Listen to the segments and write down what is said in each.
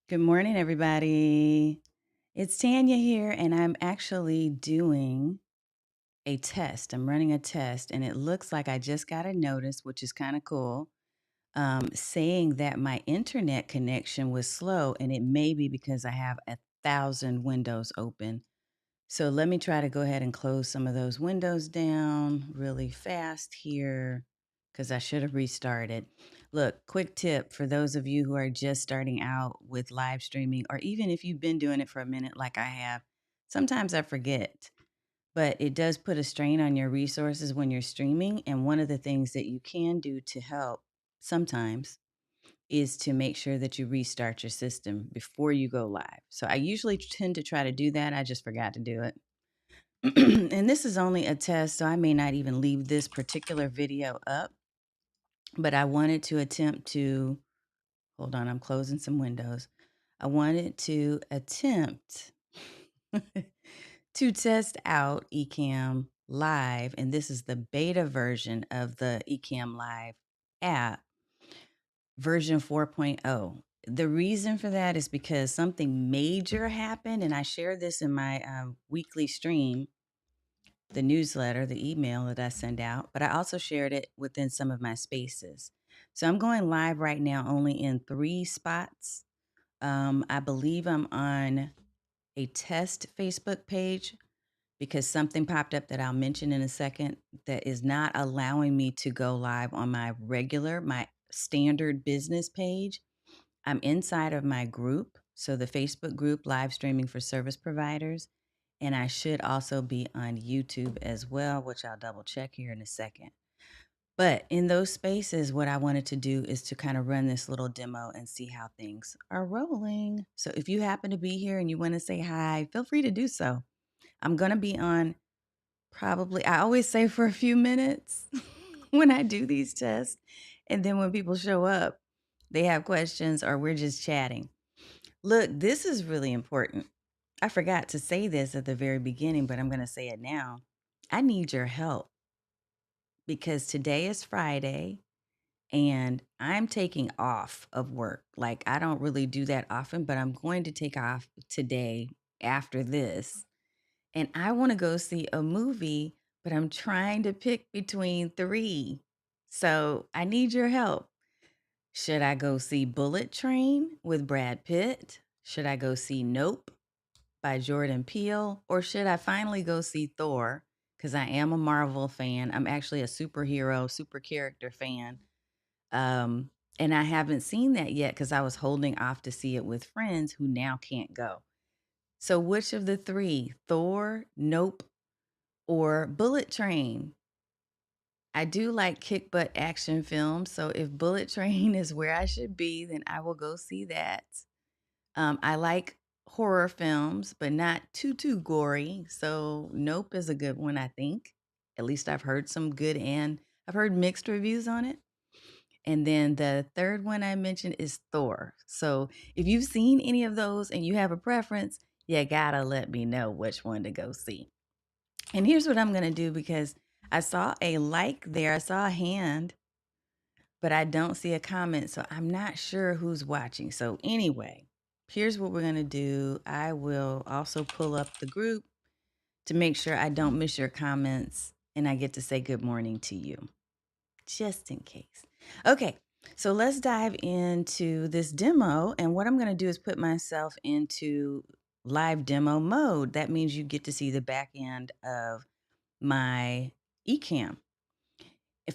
Good morning, everybody. It's Tanya here, and I'm actually doing a test. I'm running a test, and it looks like I just got a notice, which is kind of cool, saying that my internet connection was slow, and it may be because I have 1,000 windows open. So let me try to go ahead and close some of those windows down really fast here because I should have restarted. Look, quick tip for those of you who are just starting out with live streaming, or even if you've been doing it for a minute like I have, sometimes I forget, but it does put a strain on your resources when you're streaming. And one of the things that you can do to help sometimes is to make sure that you restart your system before you go live. So I usually tend to try to do that. I just forgot to do it. And this is only a test, so I may not even leave this particular video up, but I wanted to attempt to, hold on, I'm closing some windows. I wanted to attempt to test out Ecamm Live, and this is the beta version of the Ecamm Live app, version 4.0. The reason for that is because something major happened, and I shared this in my weekly stream, the newsletter, the email that I send out, but I also shared it within some of my spaces. So I'm going live right now only in 3 spots. I believe I'm on a test Facebook page because something popped up that I'll mention in a second that is not allowing me to go live on my standard business page. I'm inside of my group, so the Facebook group, Live Streaming for Service Providers. And I should also be on YouTube as well, which I'll double check here in a second. But in those spaces, what I wanted to do is to kind of run this little demo and see how things are rolling. So if you happen to be here and you want to say hi, feel free to do so. I'm going to be on probably, I always say for a few minutes when I do these tests. And then when people show up, they have questions or we're just chatting. Look, this is really important. I forgot to say this at the very beginning, but I'm going to say it now. I need your help because today is Friday and I'm taking off of work. Like, I don't really do that often, but I'm going to take off today after this. And I want to go see a movie, but I'm trying to pick between 3. So I need your help. Should I go see Bullet Train with Brad Pitt? Should I go see Nope by Jordan Peele? Or should I finally go see Thor? Because I am a Marvel fan. I'm actually a superhero, super character fan. And I haven't seen that yet because I was holding off to see it with friends who now can't go. So, which of the 3, Thor, Nope, or Bullet Train? I do like kick butt action films. So, if Bullet Train is where I should be, then I will go see that. I like horror films, but not too gory. So Nope is a good one, I think. At least I've heard some good and I've heard mixed reviews on it. And then the third one I mentioned is Thor. So if you've seen any of those and you have a preference, you gotta let me know which one to go see. And here's what I'm gonna do because I saw a like there, I saw a hand, but I don't see a comment. So I'm not sure who's watching. So anyway, here's what we're going to do. I will also pull up the group to make sure I don't miss your comments and I get to say good morning to you, just in case. Okay, so let's dive into this demo. And what I'm going to do is put myself into live demo mode. That means you get to see the back end of my Ecamm.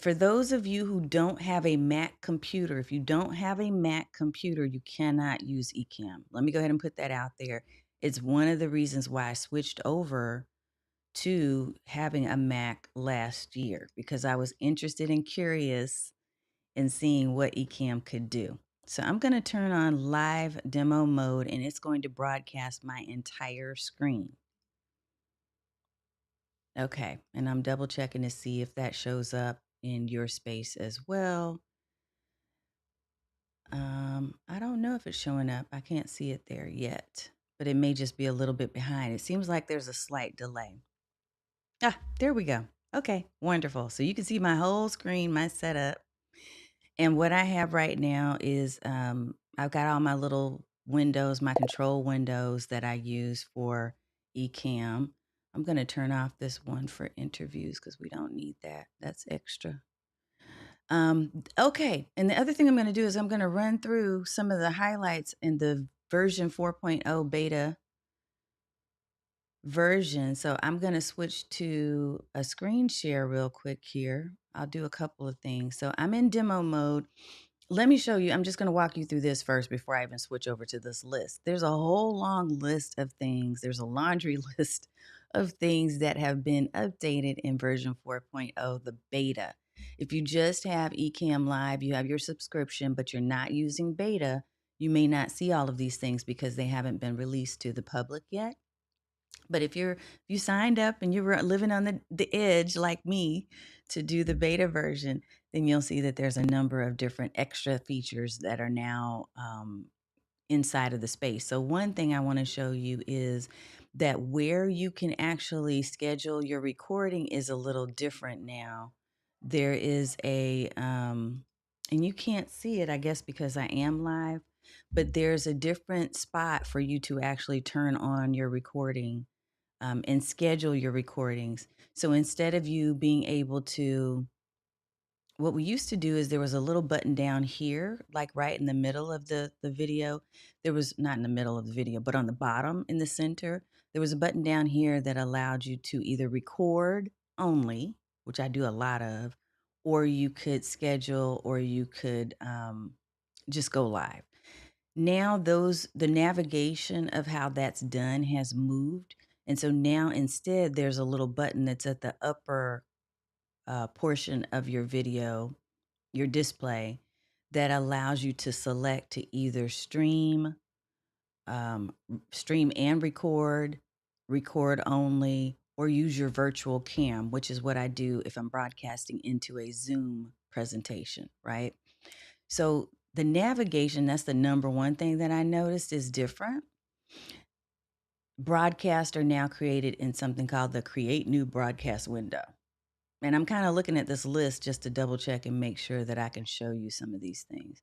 For those of you who don't have a Mac computer, if you don't have a Mac computer, you cannot use Ecamm. Let me go ahead and put that out there. It's one of the reasons why I switched over to having a Mac last year because I was interested and curious in seeing what Ecamm could do. So I'm going to turn on live demo mode and it's going to broadcast my entire screen. Okay, and I'm double checking to see if that shows up in your space as well. I don't know if it's showing up. I can't see it there yet, but it may just be a little bit behind. It seems like there's a slight delay. Ah, there we go. Okay, wonderful. So you can see my whole screen, my setup. And what I have right now is I've got all my little windows, my control windows that I use for Ecamm. I'm going to turn off this one for interviews because we don't need that. That's extra. Okay. And the other thing I'm going to do is I'm going to run through some of the highlights in the version 4.0 beta version. So I'm going to switch to a screen share real quick here. I'll do a couple of things. So I'm in demo mode. Let me show you. I'm just going to walk you through this first before I even switch over to this list. There's a whole long list of things. There's a laundry list of things that have been updated in version 4.0, the beta. If you just have Ecamm Live, you have your subscription, but you're not using beta, you may not see all of these things because they haven't been released to the public yet. But if you signed up and you were living on the edge like me to do the beta version, then you'll see that there's a number of different extra features that are now inside of the space. So one thing I want to show you is that where you can actually schedule your recording is a little different now. There is and you can't see it, I guess, because I am live, but there's a different spot for you to actually turn on your recording and schedule your recordings. So instead of you being able to, what we used to do is there was a little button down here, like right in the middle of the video. There was not in the middle of the video, but on the bottom in the center, there was a button down here that allowed you to either record only, which I do a lot of, or you could schedule, or you could just go live. Now the navigation of how that's done has moved. And so now instead there's a little button that's at the upper portion of your video, your display, that allows you to select to either stream and record only, or use your virtual cam, which is what I do if I'm broadcasting into a Zoom presentation, right? So the navigation, that's the number one thing that I noticed is different. Broadcasts are now created in something called the Create New Broadcast window. And I'm kind of looking at this list just to double check and make sure that I can show you some of these things.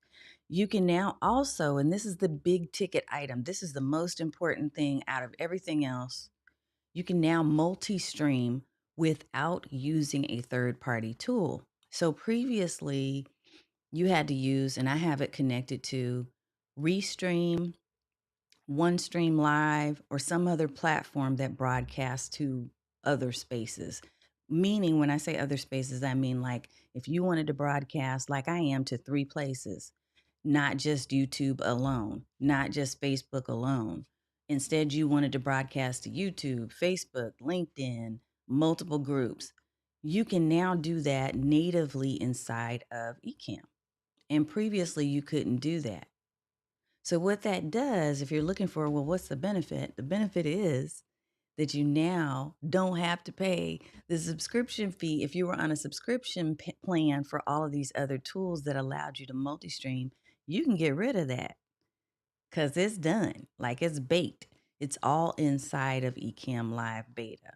You can now also, and this is the big ticket item, this is the most important thing out of everything else, you can now multi-stream without using a third-party tool. So previously, you had to use, and I have it connected to Restream, OneStream Live, or some other platform that broadcasts to other spaces. Meaning, when I say other spaces, I mean like if you wanted to broadcast, like I am, to 3 places, not just YouTube alone, not just Facebook alone. Instead, you wanted to broadcast to YouTube, Facebook, LinkedIn, multiple groups. You can now do that natively inside of Ecamm. And previously, you couldn't do that. So what that does, if you're looking for, well, what's the benefit? The benefit is that you now don't have to pay the subscription fee. If you were on a subscription plan for all of these other tools that allowed you to multi-stream, you can get rid of that because it's done. Like it's baked. It's all inside of Ecamm Live Beta.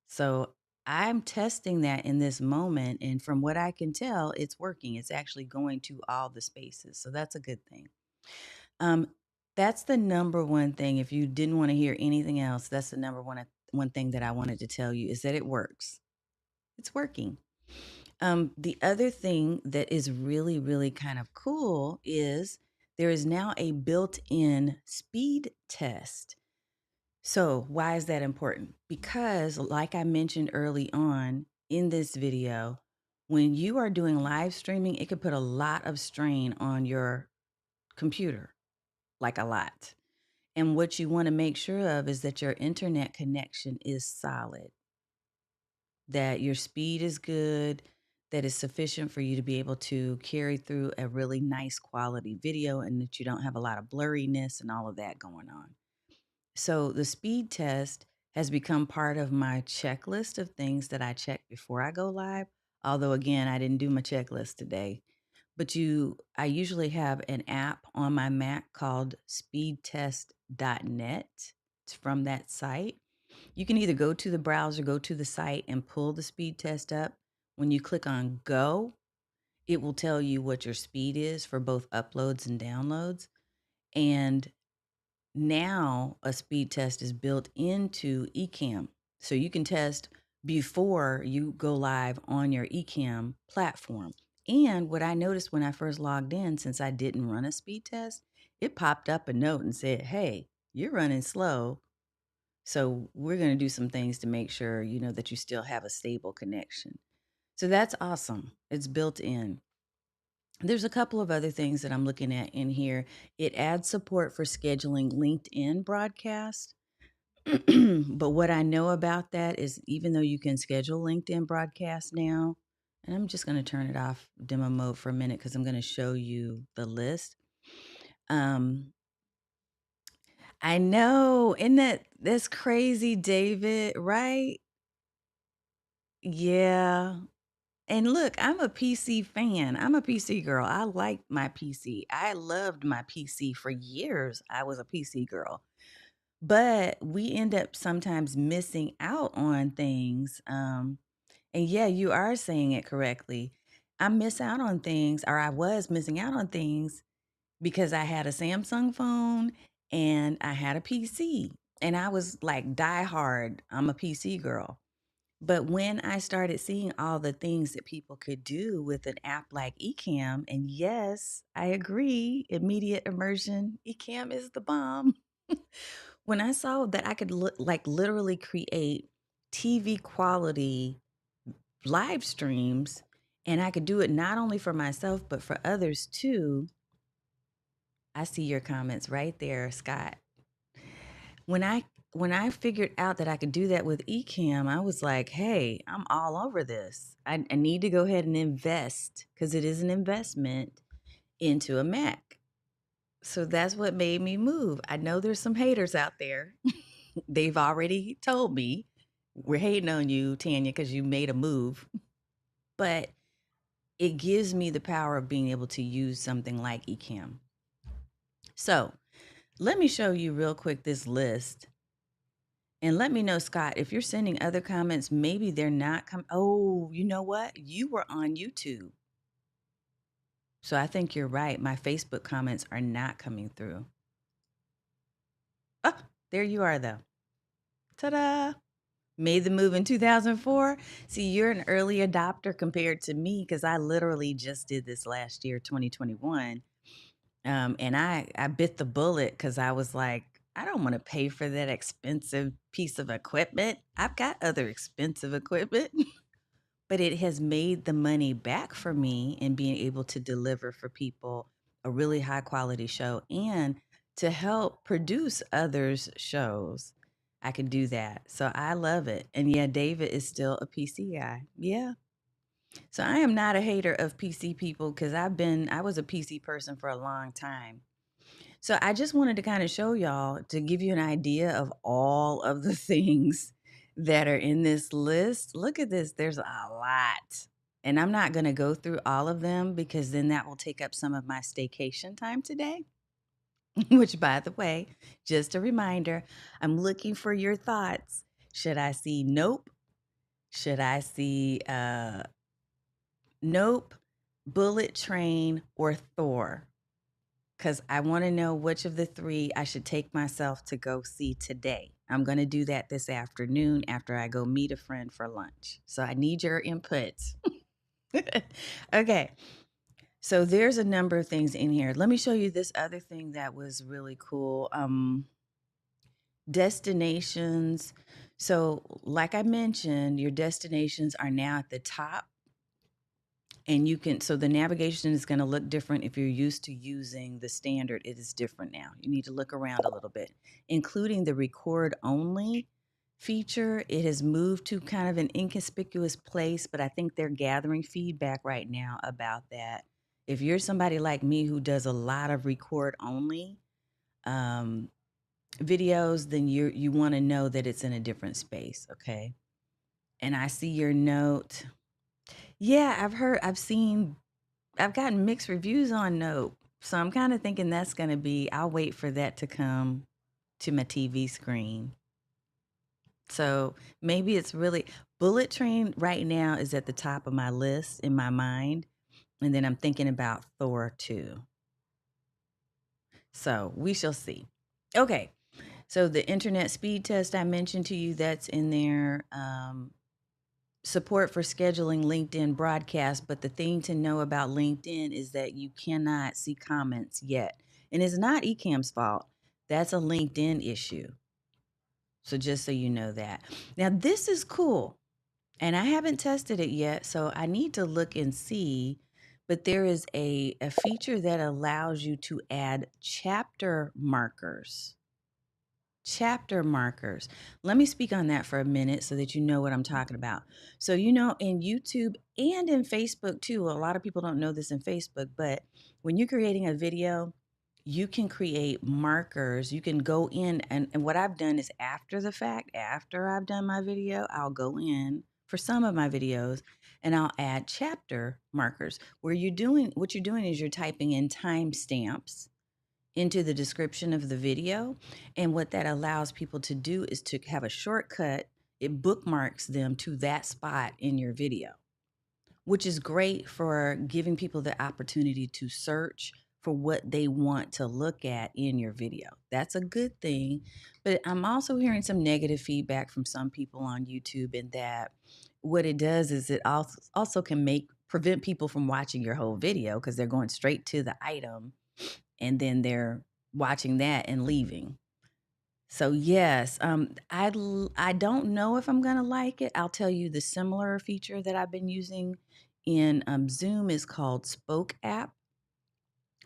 So I'm testing that in this moment. And from what I can tell, it's working. It's actually going to all the spaces. So that's a good thing. Um, that's the number one thing. If you didn't want to hear anything else, that's the number one thing that I wanted to tell you is that it works. It's working. The other thing that is really, really kind of cool is there is now a built-in speed test. So why is that important? Because like I mentioned early on in this video, when you are doing live streaming, it could put a lot of strain on your computer, like a lot. And what you want to make sure of is that your internet connection is solid, that your speed is good, that is sufficient for you to be able to carry through a really nice quality video, and that you don't have a lot of blurriness and all of that going on. So the speed test has become part of my checklist of things that I check before I go live. Although again, I didn't do my checklist today. But I usually have an app on my Mac called speedtest.net. It's from that site. You can either go to the browser, go to the site, and pull the speed test up. When you click on go, it will tell you what your speed is for both uploads and downloads. And now a speed test is built into Ecamm. So you can test before you go live on your Ecamm platform. And what I noticed when I first logged in, since I didn't run a speed test, it popped up a note and said, hey, you're running slow. So we're going to do some things to make sure, that you still have a stable connection. So that's awesome. It's built in. There's a couple of other things that I'm looking at in here. It adds support for scheduling LinkedIn broadcast. But what I know about that is even though you can schedule LinkedIn broadcast now, and I'm just going to turn it off demo mode for a minute because I'm going to show you the list. I know, isn't that's crazy, David, right? Yeah. And look, I'm a PC fan. I'm a PC girl. I like my PC. I loved my PC for years. I was a PC girl. But we end up sometimes missing out on things. And yeah, you are saying it correctly. I miss out on things, or I was missing out on things because I had a Samsung phone and I had a PC. And I was like diehard. I'm a PC girl. But when I started seeing all the things that people could do with an app like Ecamm, and yes, I agree, immediate immersion, Ecamm is the bomb. When I saw that I could like literally create TV quality live streams and I could do it not only for myself but for others too. I see your comments right there, Scott. When I figured out that I could do that with Ecamm, I was like, hey, I'm all over this. I need to go ahead and invest because it is an investment into a Mac. So that's what made me move. I know there's some haters out there. They've already told me we're hating on you, Tanya, because you made a move. But it gives me the power of being able to use something like Ecamm. So let me show you real quick this list. And let me know, Scott, if you're sending other comments, maybe they're not Oh, you know what? You were on YouTube. So I think you're right. My Facebook comments are not coming through. Oh, there you are, though. Ta-da! Made the move in 2004. See, you're an early adopter compared to me because I literally just did this last year, 2021. And I bit the bullet because I was like, I don't want to pay for that expensive piece of equipment. I've got other expensive equipment, but it has made the money back for me in being able to deliver for people a really high quality show and to help produce others' shows. I can do that. So I love it. And yeah, David is still a PC guy. Yeah. So I am not a hater of PC people because I was a PC person for a long time. So I just wanted to kind of show y'all to give you an idea of all of the things that are in this list. Look at this. There's a lot. And I'm not going to go through all of them because then that will take up some of my staycation time today. Which, by the way, just a reminder, I'm looking for your thoughts. Should I see Nope? Should I see Nope, Bullet Train, or Thor? Because I want to know which of the three I should take myself to go see today. I'm going to do that this afternoon after I go meet a friend for lunch. So I need your input. Okay. So there's a number of things in here. Let me show you this other thing that was really cool. Destinations. So, like I mentioned, your destinations are now at the top. And so the navigation is going to look different. If you're used to using the standard, it is different now. You need to look around a little bit, including the record only feature. It has moved to kind of an inconspicuous place, but I think they're gathering feedback right now about that. If you're somebody like me who does a lot of record only videos, then you want to know that it's in a different space. Okay. And I see your note. Yeah, I've gotten mixed reviews on Nope. So I'm kind of thinking that's going to I'll wait for that to come to my TV screen. So maybe it's really, Bullet Train right now is at the top of my list in my mind. And then I'm thinking about Thor too. So we shall see. Okay. So the internet speed test I mentioned to you, that's in there. Support for scheduling LinkedIn broadcasts. But the thing to know about LinkedIn is that you cannot see comments yet. And it's not Ecamm's fault. That's a LinkedIn issue. So just so you know that. Now, this is cool. And I haven't tested it yet. So I need to look and see. But there is a feature that allows you to add chapter markers. Chapter markers. Let me speak on that for a minute so that you know what I'm talking about. So, in YouTube and in Facebook too, a lot of people don't know this in Facebook, but when you're creating a video, you can create markers. You can go in, and what I've done is after the fact, after I've done my video, I'll go in for some of my videos and I'll add chapter markers where what you're doing is you're typing in timestamps into the description of the video. And what that allows people to do is to have a shortcut. It bookmarks them to that spot in your video, which is great for giving people the opportunity to search for what they want to look at in your video. That's a good thing. But I'm also hearing some negative feedback from some people on YouTube, in that what it does is it also can prevent people from watching your whole video because they're going straight to the item and then they're watching that and leaving. So yes, I don't know if I'm gonna like it. I'll tell you the similar feature that I've been using in Zoom is called Spoke app,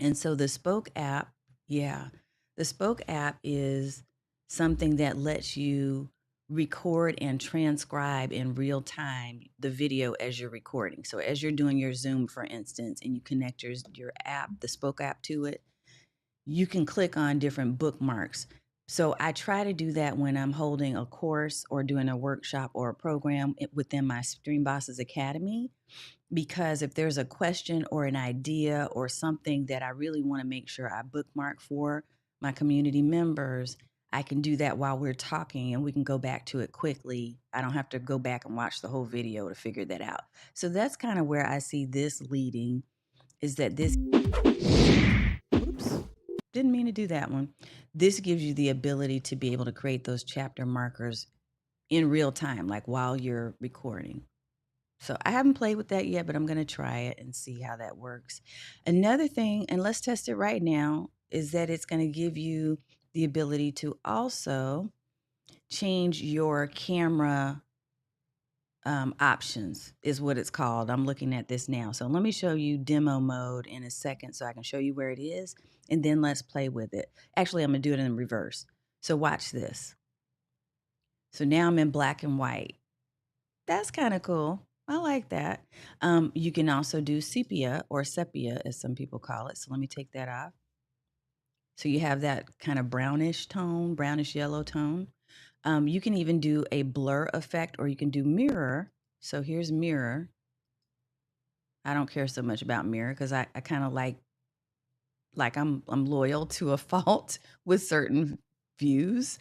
and so the Spoke app, yeah, the Spoke app is something that lets you record and transcribe in real time the video as you're recording. So as you're doing your Zoom, for instance, and you connect your app, the Spoke app, to it, you can click on different bookmarks. So I try to do that when I'm holding a course or doing a workshop or a program within my Stream Bosses Academy, because if there's a question or an idea or something that I really want to make sure I bookmark for my community members, I can do that while we're talking and we can go back to it quickly. I don't have to go back and watch the whole video to figure that out. So that's kind of where I see this leading, is that this, oops, didn't mean to do that one. This gives you the ability to be able to create those chapter markers in real time, like while you're recording. So I haven't played with that yet, but I'm going to try it and see how that works. Another thing, and let's test it right now, is that it's going to give you the ability to also change your camera options, is what it's called. I'm looking at this now. So let me show you demo mode in a second so I can show you where it is, and then let's play with it. Actually, I'm going to do it in reverse. So watch this. So now I'm in black and white. That's kind of cool. I like that. You can also do sepia, or sepia as some people call it. So let me take that off. So you have that kind of brownish tone, brownish yellow tone. You can even do a blur effect, or you can do mirror. So here's mirror. I don't care so much about mirror because I kind of like I'm loyal to a fault with certain views,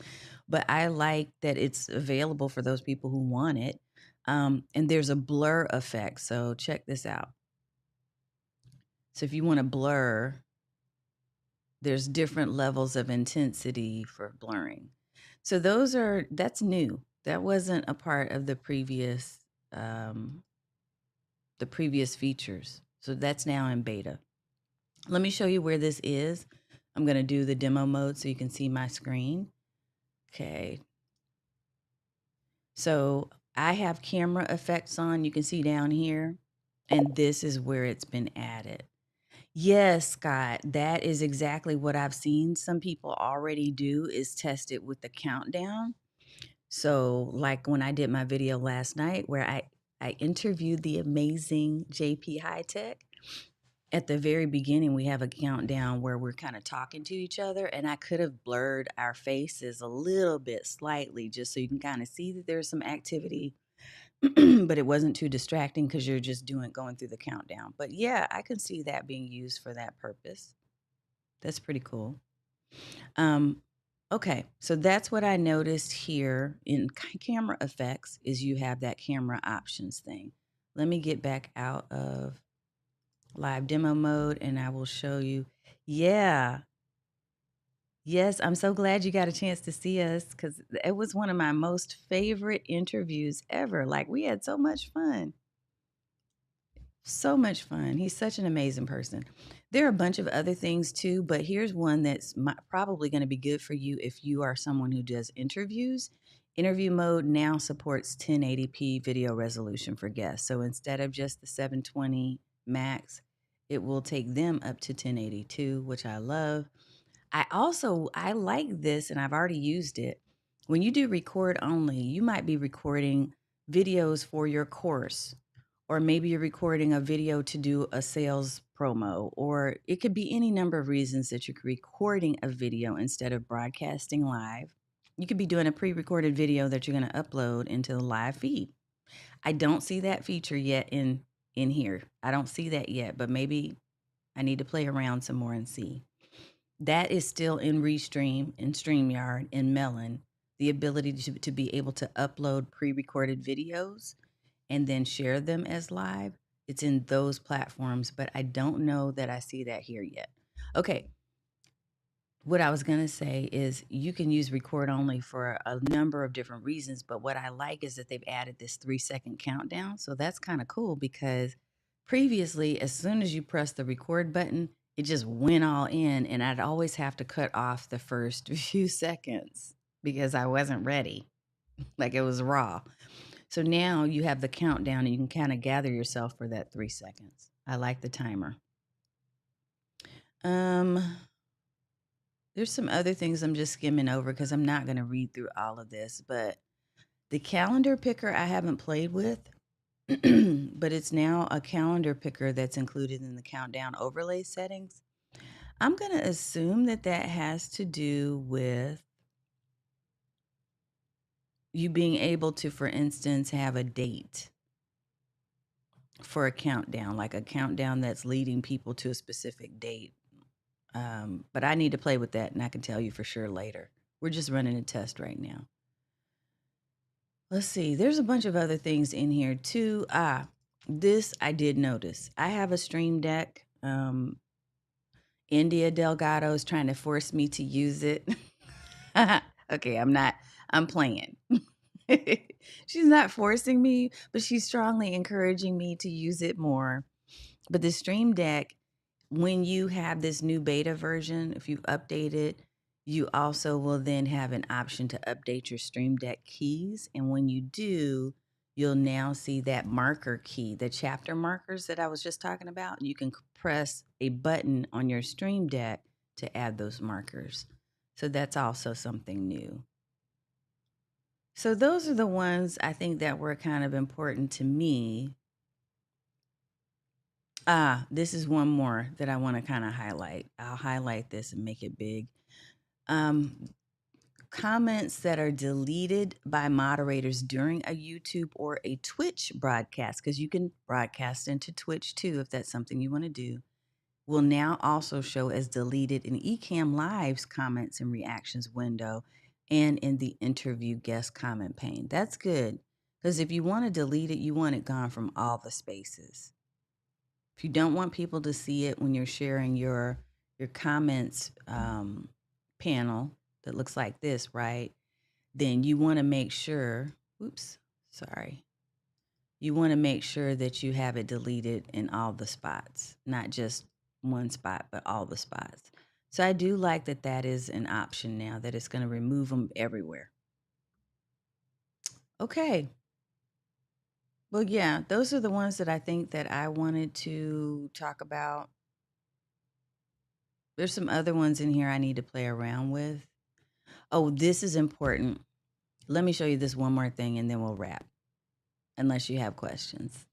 but I like that it's available for those people who want it. And there's a blur effect. So check this out. So if you want to blur, there's different levels of intensity for blurring. So that's new. That wasn't a part of the previous features. So that's now in beta. Let me show you where this is. I'm going to do the demo mode so you can see my screen. Okay. So I have camera effects on. You can see down here. And this is where it's been added. Yes, Scott, that is exactly what I've seen some people already do, is test it with the countdown. So like when I did my video last night where I interviewed the amazing JP High Tech, at the very beginning, we have a countdown where we're kind of talking to each other, and I could have blurred our faces a little bit slightly just so you can kind of see that there's some activity, but it wasn't too distracting because you're just going through the countdown. But yeah, I can see that being used for that purpose. That's pretty cool. Okay, so that's what I noticed here in camera effects, is you have that camera options thing. Let me get back out of live demo mode and I will show you. Yeah, Yes, I'm so glad you got a chance to see us because it was one of my most favorite interviews ever. Like, we had so much fun. So much fun. He's such an amazing person. There are a bunch of other things too, but here's one that's probably going to be good for you if you are someone who does interviews. Interview mode now supports 1080p video resolution for guests. So instead of just the 720 max, it will take them up to 1082, which I love. I like this and I've already used it. When you do record only, you might be recording videos for your course, or maybe you're recording a video to do a sales promo, or it could be any number of reasons that you're recording a video instead of broadcasting live. You could be doing a pre-recorded video that you're going to upload into the live feed. I don't see that feature yet in here. I don't see that yet, but maybe I need to play around some more and see. That is still in Restream, in StreamYard, in Melon, the ability to be able to upload pre-recorded videos and then share them as live. It's in those platforms, but I don't know that I see that here yet. Okay, what I was going to say is you can use record only for a number of different reasons, but what I like is that they've added this 3-second countdown. So that's kind of cool because previously, as soon as you press the record button, it just went all in, and I'd always have to cut off the first few seconds because I wasn't ready. Like, it was raw. So now you have the countdown and you can kind of gather yourself for that 3 seconds. I like the timer. Um, there's some other things I'm just skimming over because I'm not going to read through all of this, but the calendar picker I haven't played with, but it's now a calendar picker that's included in the countdown overlay settings. I'm going to assume that that has to do with you being able to, for instance, have a date for a countdown, like a countdown that's leading people to a specific date. But I need to play with that, and I can tell you for sure later. We're just running a test right now. Let's see. There's a bunch of other things in here too. This I did notice. I have a Stream Deck. India Delgado is trying to force me to use it. Okay, I'm not. I'm playing. She's not forcing me, but she's strongly encouraging me to use it more. But the Stream Deck, when you have this new beta version, if you update it, you also will then have an option to update your Stream Deck keys. And when you do, you'll now see that marker key, the chapter markers that I was just talking about. You can press a button on your Stream Deck to add those markers. So that's also something new. So those are the ones I think that were kind of important to me. This is one more that I want to kind of highlight. I'll highlight this and make it big. Comments that are deleted by moderators during a YouTube or a Twitch broadcast, because you can broadcast into Twitch too if that's something you want to do, will now also show as deleted in Ecamm Live's comments and reactions window and in the interview guest comment pane. That's good, because if you want to delete it, you want it gone from all the spaces. If you don't want people to see it when you're sharing your comments panel that looks like this, right? Then you want to make sure, oops, sorry. You want to make sure that you have it deleted in all the spots, not just one spot, but all the spots. So I do like that that is an option now, that it's going to remove them everywhere. Okay. Well, yeah, those are the ones that I think that I wanted to talk about. There's some other ones in here I need to play around with. Oh, this is important. Let me show you this one more thing and then we'll wrap, unless you have questions.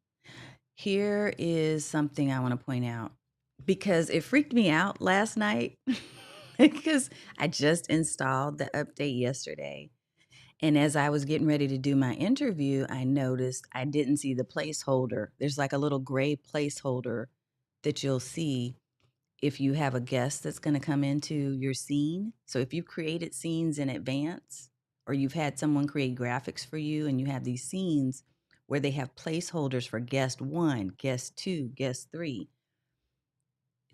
Here is something I want to point out because it freaked me out last night because I just installed the update yesterday. And as I was getting ready to do my interview, I noticed I didn't see the placeholder. There's like a little gray placeholder that you'll see if you have a guest that's going to come into your scene. So if you've created scenes in advance or you've had someone create graphics for you and you have these scenes where they have placeholders for guest 1, guest 2, guest 3,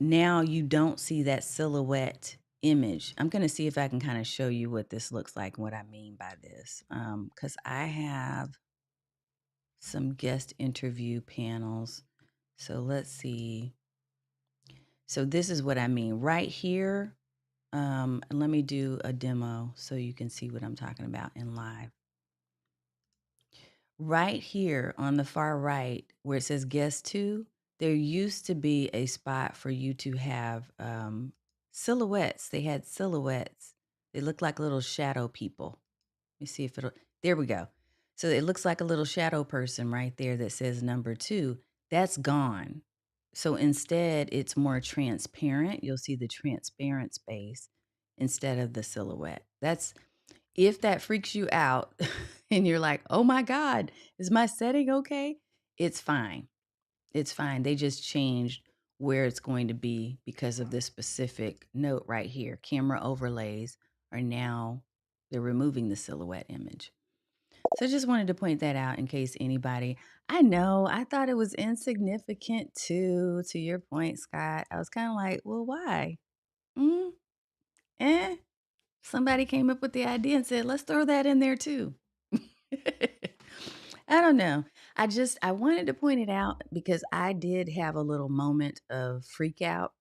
now you don't see that silhouette image. I'm going to see if I can kind of show you what this looks like and what I mean by this. Because I have some guest interview panels. So let's see. So this is what I mean right here. And let me do a demo so you can see what I'm talking about in live. Right here on the far right, where it says guest two, there used to be a spot for you to have silhouettes. They had silhouettes. They look like little shadow people. Let me see if it'll, there we go. So it looks like a little shadow person right there that says number two. That's gone. So instead, it's more transparent. You'll see the transparent space instead of the silhouette. That's if that freaks you out and you're like, oh my God, is my setting okay? It's fine. It's fine. They just changed where it's going to be because of this specific note right here. Camera overlays are now, they're removing the silhouette image. So I just wanted to point that out in case anybody, I know, I thought it was insignificant too, to your point, Scott. I was kind of like, well, why? Mm, eh. Somebody came up with the idea and said, let's throw that in there too. I don't know. I wanted to point it out because I did have a little moment of freak out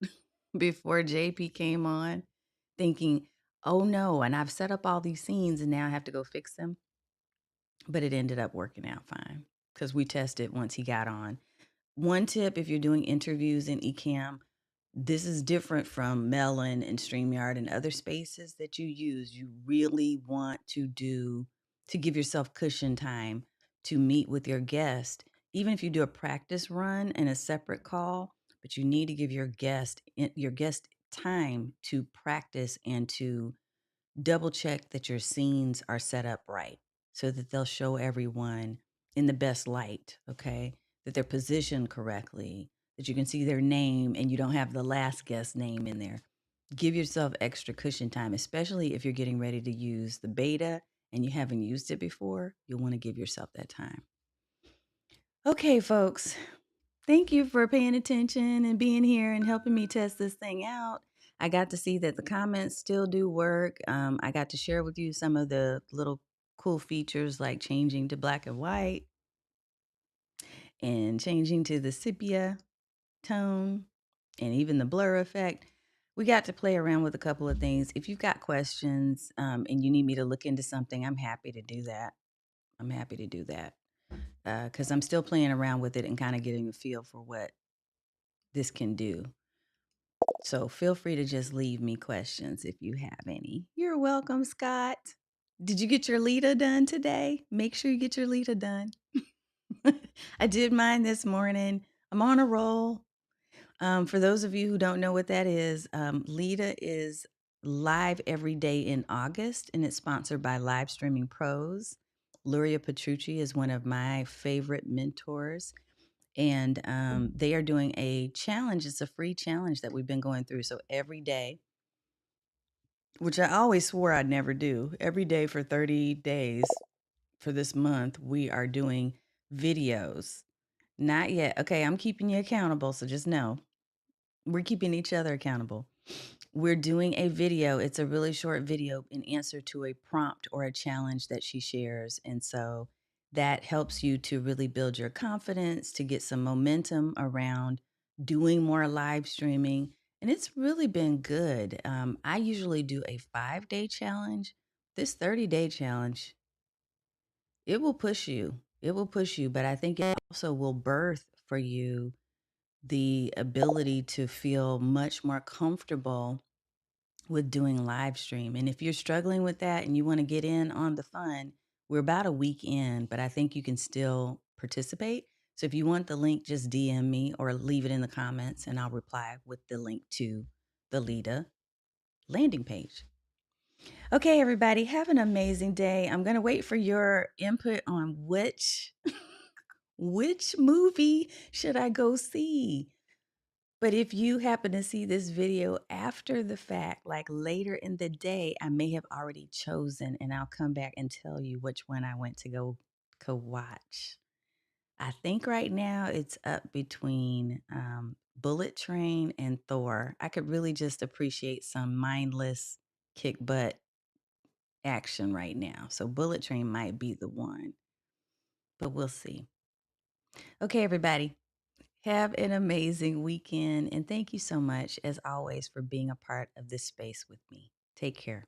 before JP came on, thinking, oh no, and I've set up all these scenes and now I have to go fix them. But it ended up working out fine because we tested once he got on. One tip if you're doing interviews in Ecamm, this is different from Melon and StreamYard and other spaces that you use. You really want to give yourself cushion time to meet with your guest, even if you do a practice run and a separate call, but you need to give your guest time to practice and to double check that your scenes are set up right so that they'll show everyone in the best light, okay? That they're positioned correctly, that you can see their name and you don't have the last guest name in there. Give yourself extra cushion time, especially if you're getting ready to use the beta and you haven't used it before. You'll want to give yourself that time. Okay, folks, thank you for paying attention and being here and helping me test this thing out. I got to see that the comments still do work. I got to share with you some of the little cool features like changing to black and white and changing to the sepia tone and even the blur effect. We got to play around with a couple of things. If you've got questions and you need me to look into something, I'm happy to do that. I'm happy to do that because I'm still playing around with it and kind of getting a feel for what this can do. So feel free to just leave me questions if you have any. You're welcome, Scott. Did you get your Lita done today? Make sure you get your Lita done. I did mine this morning. I'm on a roll. For those of you who don't know what that is, Lita is live every day in August, and it's sponsored by Live Streaming Pros. Luria Petrucci is one of my favorite mentors, and they are doing a challenge. It's a free challenge that we've been going through. So every day, which I always swore I'd never do, every day for 30 days for this month, we are doing videos. Not yet. Okay, I'm keeping you accountable, so just know we're keeping each other accountable. We're doing a video. It's a really short video in answer to a prompt or a challenge that she shares. And so that helps you to really build your confidence, to get some momentum around doing more live streaming. And it's really been good. I usually do a 5-day challenge. This 30-day challenge, it will push you. It will push you. But I think it also will birth for you the ability to feel much more comfortable with doing live stream. And if you're struggling with that and you want to get in on the fun, we're about a week in, but I think you can still participate. So if you want the link, just DM me or leave it in the comments and I'll reply with the link to the Lita landing page. Okay, everybody, have an amazing day. I'm going to wait for your input on which movie should I go see? But if you happen to see this video after the fact, like later in the day, I may have already chosen and I'll come back and tell you which one I went to go watch. I think right now it's up between Bullet Train and Thor. I could really just appreciate some mindless kick butt action right now. So Bullet Train might be the one, but we'll see. Okay, everybody. Have an amazing weekend. And thank you so much, as always, for being a part of this space with me. Take care.